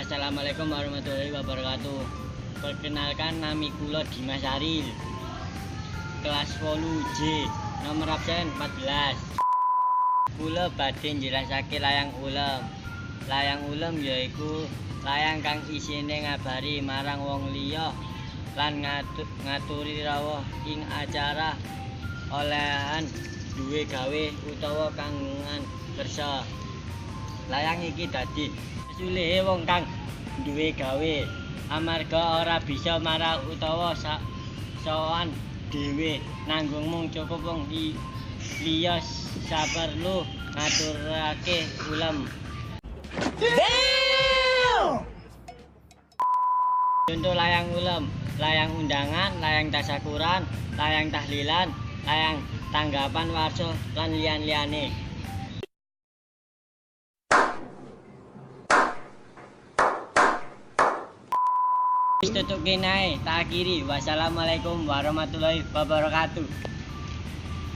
Assalamualaikum warahmatullahi wabarakatuh. Perkenalkan nami kula Dimas Aril. Kelas 8J, nomor absen 14. Kula badhe njelasake layang ulem. Layang ulem yaiku layang kang isine ngabari marang wong liya lan ngaturi rawuh ing acara olehan duwe gawe utawa kangen kersa. Layang iki dadi sulihe wong kang duwe gawe amarga ora bisa marah utawa sowan dhewe nanggung mung cukup wong liya saperlu ngaturake ulem. Contoh layang ulem, layang undangan, layang tasyakuran, layang tahlilan, layang tanggapan warsa lan liyan-liyane. Tutup kene tak akhiri. Wassalamualaikum warahmatullahi wabarakatuh.